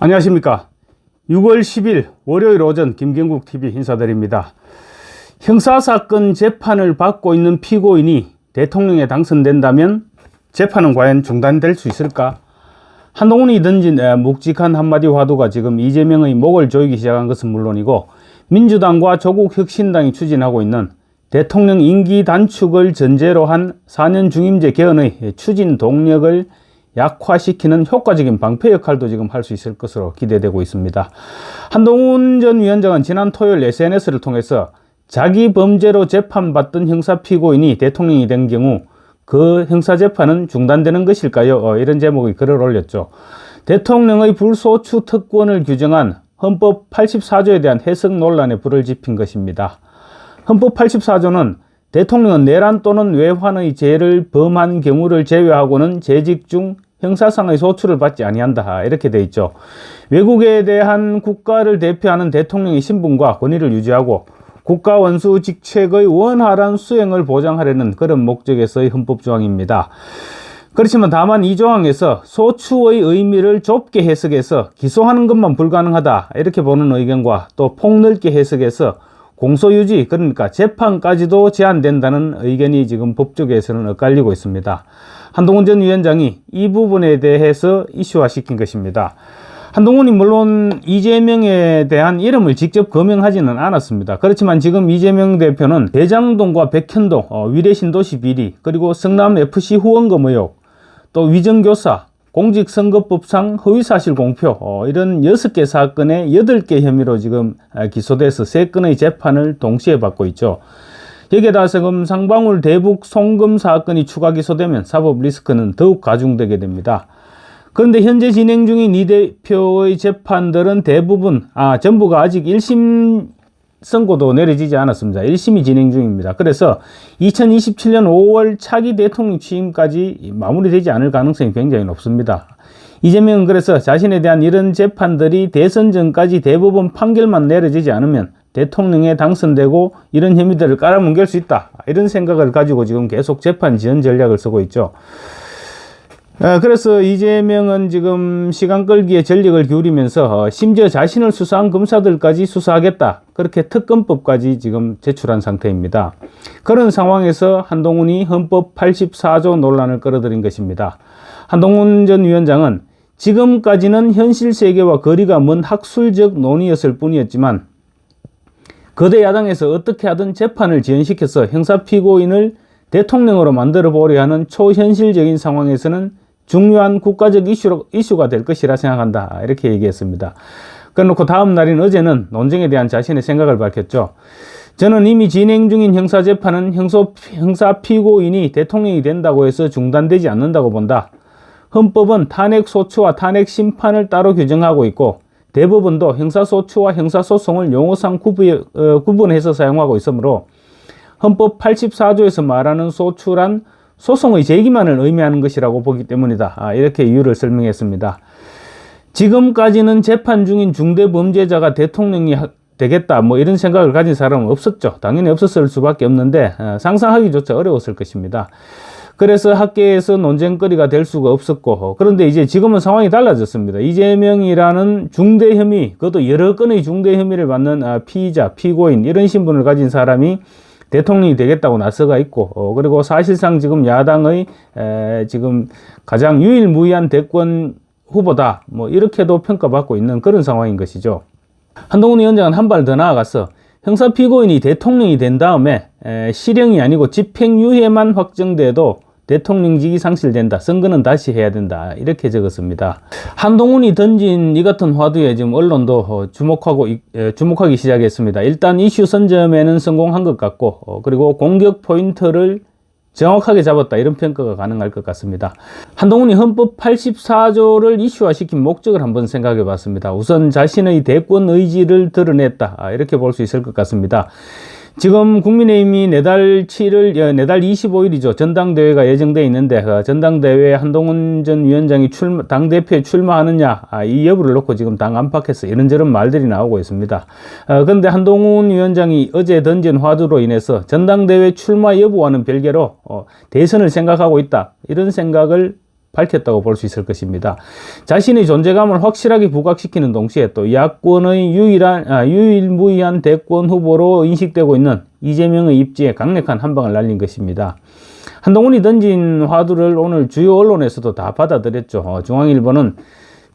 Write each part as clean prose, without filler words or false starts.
안녕하십니까. 6월 10일 월요일 오전 김경국TV 인사드립니다. 형사사건 재판을 받고 있는 피고인이 대통령에 당선된다면 재판은 과연 중단될 수 있을까? 한동훈이 던진 묵직한 한마디 화두가 지금 이재명의 목을 조이기 시작한 것은 물론이고, 민주당과 조국혁신당이 추진하고 있는 대통령 임기 단축을 전제로 한 4년 중임제 개헌의 추진 동력을 약화시키는 효과적인 방패 역할도 지금 할 수 있을 것으로 기대되고 있습니다. 한동훈 전 위원장은 지난 토요일 SNS를 통해서 자기 범죄로 재판받던 형사 피고인이 대통령이 된 경우 그 형사재판은 중단되는 것일까요? 이런 제목의 글을 올렸죠. 대통령의 불소추 특권을 규정한 헌법 84조에 대한 해석 논란에 불을 지핀 것입니다. 헌법 84조는 대통령은 내란 또는 외환의 죄를 범한 경우를 제외하고는 재직 중 형사상의 소추를 받지 아니한다, 이렇게 돼 있죠. 외국에 대한 국가를 대표하는 대통령의 신분과 권위를 유지하고 국가 원수 직책의 원활한 수행을 보장하려는 그런 목적에서의 헌법 조항입니다. 그렇지만 다만 이 조항에서 소추의 의미를 좁게 해석해서 기소하는 것만 불가능하다, 이렇게 보는 의견과 또 폭넓게 해석해서 공소유지, 그러니까 재판까지도 제한된다는 의견이 지금 법조계에서는 엇갈리고 있습니다. 한동훈 전 위원장이 이 부분에 대해서 이슈화시킨 것입니다. 한동훈이 물론 이재명에 대한 이름을 직접 거명하지는 않았습니다. 그렇지만 지금 이재명 대표는 대장동과 백현동, 위례신도시 비리, 그리고 성남FC 후원금 의혹, 또 위정교사, 공직선거법상 허위사실 공표, 이런 6개 사건에 8개 혐의로 지금 기소돼서 3건의 재판을 동시에 받고 있죠. 여기에 따라서 지금 상방울 대북 송금 사건이 추가 기소되면 사법 리스크는 더욱 가중되게 됩니다. 그런데 현재 진행 중인 이 대표의 재판들은 대부분, 전부가 아직 1심 선고도 내려지지 않았습니다. 1심이 진행 중입니다. 그래서 2027년 5월 차기 대통령 취임까지 마무리되지 않을 가능성이 굉장히 높습니다. 이재명은 그래서 자신에 대한 이런 재판들이 대선 전까지 대법원 판결만 내려지지 않으면 대통령에 당선되고 이런 혐의들을 깔아뭉갤 수 있다, 이런 생각을 가지고 지금 계속 재판 지연 전략을 쓰고 있죠. 그래서 이재명은 지금 시간 끌기에 전력을 기울이면서 심지어 자신을 수사한 검사들까지 수사하겠다, 그렇게 특검법까지 지금 제출한 상태입니다. 그런 상황에서 한동훈이 헌법 84조 논란을 끌어들인 것입니다. 한동훈 전 위원장은 지금까지는 현실 세계와 거리가 먼 학술적 논의였을 뿐이었지만 거대 야당에서 어떻게 하든 재판을 지연시켜서 형사 피고인을 대통령으로 만들어 보려 하는 초현실적인 상황에서는 중요한 국가적 이슈가 될 것이라 생각한다, 이렇게 얘기했습니다. 그래놓고 다음 날인 어제는 논쟁에 대한 자신의 생각을 밝혔죠. 저는 이미 진행 중인 형사재판은 형사 피고인이 대통령이 된다고 해서 중단되지 않는다고 본다. 헌법은 탄핵소추와 탄핵심판을 따로 규정하고 있고 대법원도 형사소추와 형사소송을 용어상 구분해서 사용하고 있으므로 헌법 84조에서 말하는 소추란 소송의 제기만을 의미하는 것이라고 보기 때문이다, 이렇게 이유를 설명했습니다. 지금까지는 재판 중인 중대범죄자가 대통령이 되겠다, 이런 생각을 가진 사람은 없었죠. 당연히 없었을 수밖에 없는데 상상하기조차 어려웠을 것입니다. 그래서 학계에서 논쟁거리가 될 수가 없었고, 그런데 이제 지금은 상황이 달라졌습니다. 이재명이라는 중대 혐의, 그것도 여러 건의 중대 혐의를 받는 피의자, 피고인, 이런 신분을 가진 사람이 대통령이 되겠다고 나서가 있고, 그리고 사실상 지금 야당의 지금 가장 유일무이한 대권 후보다, 이렇게도 평가받고 있는 그런 상황인 것이죠. 한동훈 위원장은 한 발 더 나아가서 형사 피고인이 대통령이 된 다음에 실형이 아니고 집행유예만 확정돼도 대통령직이 상실된다, 선거는 다시 해야 된다, 이렇게 적었습니다. 한동훈이 던진 이 같은 화두에 지금 언론도 주목하기 시작했습니다. 일단 이슈 선점에는 성공한 것 같고, 그리고 공격 포인트를 정확하게 잡았다, 이런 평가가 가능할 것 같습니다. 한동훈이 헌법 84조를 이슈화시킨 목적을 한번 생각해 봤습니다. 우선 자신의 대권 의지를 드러냈다, 이렇게 볼 수 있을 것 같습니다. 지금 국민의힘이 내달 25일이죠. 전당대회가 예정되어 있는데 전당대회에 한동훈 전 위원장이 당대표에 출마하느냐, 이 여부를 놓고 지금 당 안팎에서 이런저런 말들이 나오고 있습니다. 그런데 한동훈 위원장이 어제 던진 화두로 인해서 전당대회 출마 여부와는 별개로 대선을 생각하고 있다, 이런 생각을 밝혔다고 볼 수 있을 것입니다. 자신의 존재감을 확실하게 부각시키는 동시에 또 야권의 유일무이한 대권 후보로 인식되고 있는 이재명의 입지에 강력한 한방을 날린 것입니다. 한동훈이 던진 화두를 오늘 주요 언론에서도 다 받아들였죠. 중앙일보는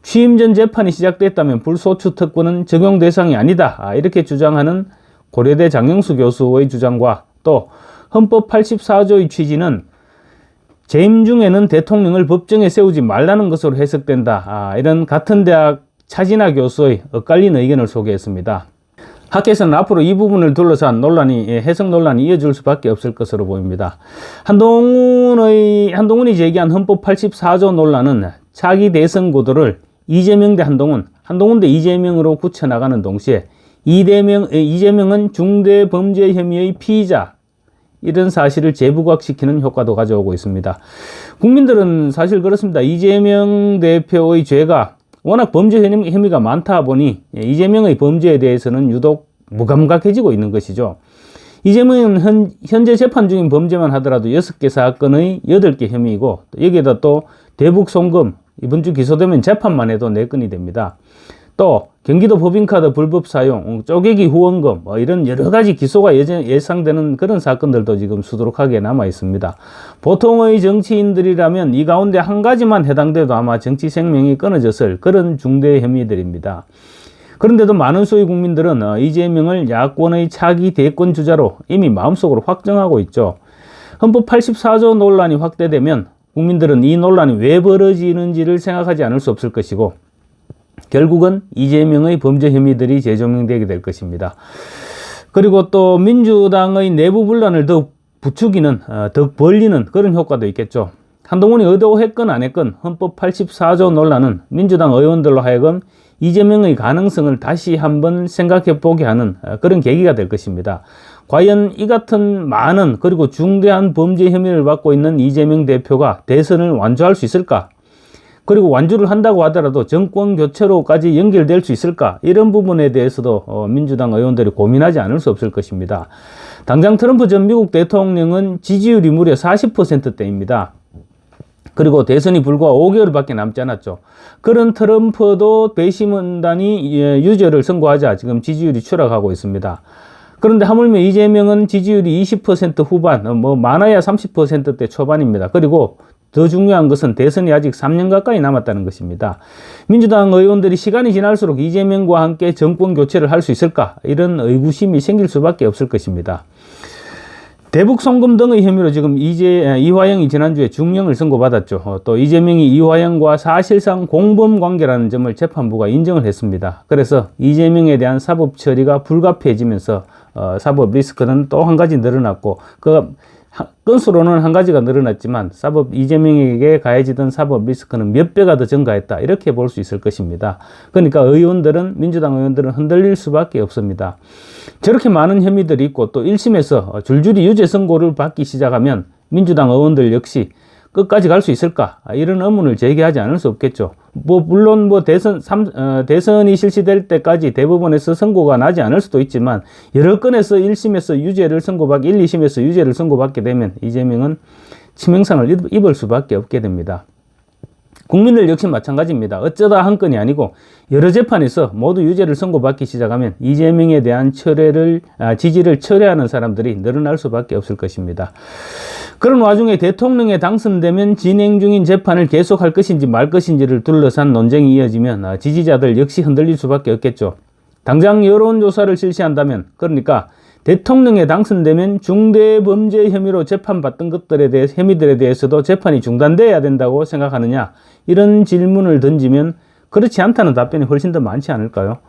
취임 전 재판이 시작됐다면 불소추 특권은 적용 대상이 아니다, 이렇게 주장하는 고려대 장영수 교수의 주장과 또 헌법 84조의 취지는 재임 중에는 대통령을 법정에 세우지 말라는 것으로 해석된다, 이런 같은 대학 차진아 교수의 엇갈린 의견을 소개했습니다. 학계에서는 앞으로 이 부분을 둘러싼 해석 논란이 이어질 수밖에 없을 것으로 보입니다. 한동훈이 제기한 헌법 84조 논란은 차기 대선 구도를 이재명 대 한동훈, 한동훈 대 이재명으로 굳혀나가는 동시에 이재명은 중대범죄 혐의의 피의자, 이런 사실을 재부각시키는 효과도 가져오고 있습니다. 국민들은 사실 그렇습니다. 이재명 대표의 죄가 워낙 범죄 혐의가 많다 보니 이재명의 범죄에 대해서는 유독 무감각해지고 있는 것이죠. 이재명은 현재 재판 중인 범죄만 하더라도 6개 사건의 8개 혐의이고, 여기에다 또 대북 송금, 이번 주 기소되면 재판만 해도 4건이 됩니다. 또 경기도 법인카드 불법 사용, 쪼개기 후원금, 이런 여러 가지 기소가 예상되는 그런 사건들도 지금 수두룩하게 남아 있습니다. 보통의 정치인들이라면 이 가운데 한 가지만 해당돼도 아마 정치 생명이 끊어졌을 그런 중대 혐의들입니다. 그런데도 많은 수의 국민들은 이재명을 야권의 차기 대권 주자로 이미 마음속으로 확정하고 있죠. 헌법 84조 논란이 확대되면 국민들은 이 논란이 왜 벌어지는지를 생각하지 않을 수 없을 것이고, 결국은 이재명의 범죄 혐의들이 재조명되게 될 것입니다. 그리고 또 민주당의 내부 분란을 더욱 부추기는, 더욱 벌리는 그런 효과도 있겠죠. 한동훈이 의도했건 안 했건 헌법 84조 논란은 민주당 의원들로 하여금 이재명의 가능성을 다시 한번 생각해 보게 하는 그런 계기가 될 것입니다. 과연 이 같은 많은 그리고 중대한 범죄 혐의를 받고 있는 이재명 대표가 대선을 완주할 수 있을까? 그리고 완주를 한다고 하더라도 정권 교체로까지 연결될 수 있을까? 이런 부분에 대해서도 민주당 의원들이 고민하지 않을 수 없을 것입니다. 당장 트럼프 전 미국 대통령은 지지율이 무려 40%대입니다. 그리고 대선이 불과 5개월밖에 남지 않았죠. 그런 트럼프도 배심원단이 유죄를 선고하자 지금 지지율이 추락하고 있습니다. 그런데 하물며 이재명은 지지율이 20% 후반, 많아야 30%대 초반입니다. 그리고 더 중요한 것은 대선이 아직 3년 가까이 남았다는 것입니다. 민주당 의원들이 시간이 지날수록 이재명과 함께 정권 교체를 할 수 있을까? 이런 의구심이 생길 수밖에 없을 것입니다. 대북 송금 등의 혐의로 지금 이화영이 지난주에 중형을 선고받았죠. 또 이재명이 이화영과 사실상 공범 관계라는 점을 재판부가 인정을 했습니다. 그래서 이재명에 대한 사법 처리가 불가피해지면서 사법 리스크는 또 한 가지 늘어났고, 건수로는 한 가지가 늘어났지만 이재명에게 가해지던 사법 리스크는 몇 배가 더 증가했다, 이렇게 볼 수 있을 것입니다. 그러니까 민주당 의원들은 흔들릴 수밖에 없습니다. 저렇게 많은 혐의들이 있고 또 1심에서 줄줄이 유죄 선고를 받기 시작하면 민주당 의원들 역시 끝까지 갈 수 있을까? 이런 의문을 제기하지 않을 수 없겠죠. 물론 대선이 실시될 때까지 대법원에서 선고가 나지 않을 수도 있지만, 여러 건에서 1심에서 2심에서 유죄를 선고받게 되면 이재명은 치명상을 입을 수밖에 없게 됩니다. 국민들 역시 마찬가지입니다. 어쩌다 한 건이 아니고 여러 재판에서 모두 유죄를 선고받기 시작하면 이재명에 대한 지지를 철회하는 사람들이 늘어날 수밖에 없을 것입니다. 그런 와중에 대통령에 당선되면 진행 중인 재판을 계속할 것인지 말 것인지를 둘러싼 논쟁이 이어지면 지지자들 역시 흔들릴 수밖에 없겠죠. 당장 여론조사를 실시한다면, 그러니까 대통령에 당선되면 중대범죄 혐의로 재판받던 혐의들에 대해서도 재판이 중단돼야 된다고 생각하느냐, 이런 질문을 던지면 그렇지 않다는 답변이 훨씬 더 많지 않을까요?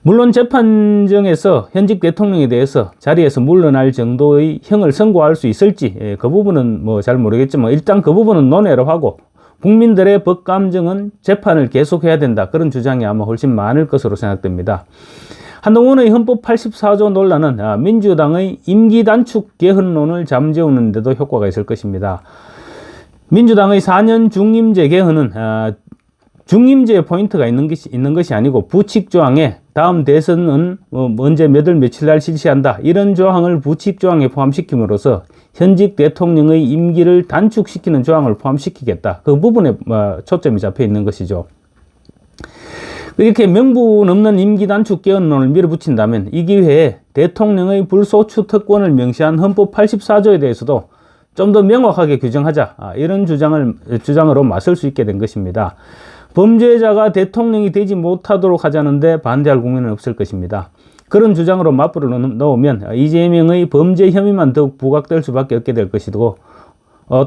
물론 재판정에서 현직 대통령에 대해서 자리에서 물러날 정도의 형을 선고할 수 있을지, 그 부분은 잘 모르겠지만 일단 그 부분은 논외로 하고, 국민들의 법 감정은 재판을 계속해야 된다, 그런 주장이 아마 훨씬 많을 것으로 생각됩니다. 한동훈의 헌법 84조 논란은 민주당의 임기 단축 개헌론을 잠재우는 데도 효과가 있을 것입니다. 민주당의 4년 중임제 개헌은 중임제 포인트가 있는 것이 아니고 부칙 조항에 다음 대선은 언제 몇 월 며칠 날 실시한다, 이런 조항을 부칙 조항에 포함시킴으로써 현직 대통령의 임기를 단축시키는 조항을 포함시키겠다, 그 부분에 초점이 잡혀 있는 것이죠. 이렇게 명분 없는 임기 단축 개헌론을 밀어붙인다면 이 기회에 대통령의 불소추 특권을 명시한 헌법 84조에 대해서도 좀 더 명확하게 규정하자, 이런 주장으로 맞설 수 있게 된 것입니다. 범죄자가 대통령이 되지 못하도록 하자는데 반대할 국민은 없을 것입니다. 그런 주장으로 맞불을 넣으면 이재명의 범죄 혐의만 더욱 부각될 수밖에 없게 될 것이고,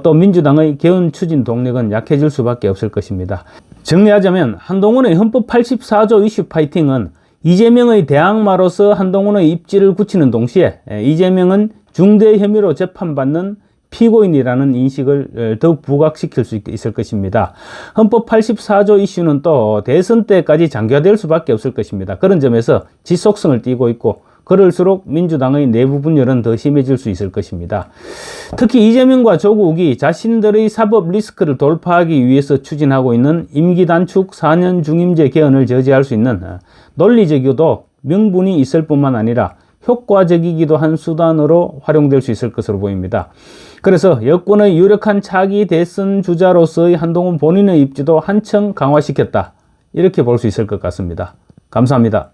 또 민주당의 개헌 추진 동력은 약해질 수밖에 없을 것입니다. 정리하자면 한동훈의 헌법 84조 이슈 파이팅은 이재명의 대항마로서 한동훈의 입지를 굳히는 동시에 이재명은 중대 혐의로 재판받는 피고인이라는 인식을 더욱 부각시킬 수 있을 것입니다. 헌법 84조 이슈는 또 대선 때까지 장기화될 수밖에 없을 것입니다. 그런 점에서 지속성을 띠고 있고, 그럴수록 민주당의 내부 분열은 더 심해질 수 있을 것입니다. 특히 이재명과 조국이 자신들의 사법 리스크를 돌파하기 위해서 추진하고 있는 임기 단축 4년 중임제 개헌을 저지할 수 있는 논리적이고도 명분이 있을 뿐만 아니라 효과적이기도 한 수단으로 활용될 수 있을 것으로 보입니다. 그래서 여권의 유력한 차기 대선 주자로서의 한동훈 본인의 입지도 한층 강화시켰다, 이렇게 볼 수 있을 것 같습니다. 감사합니다.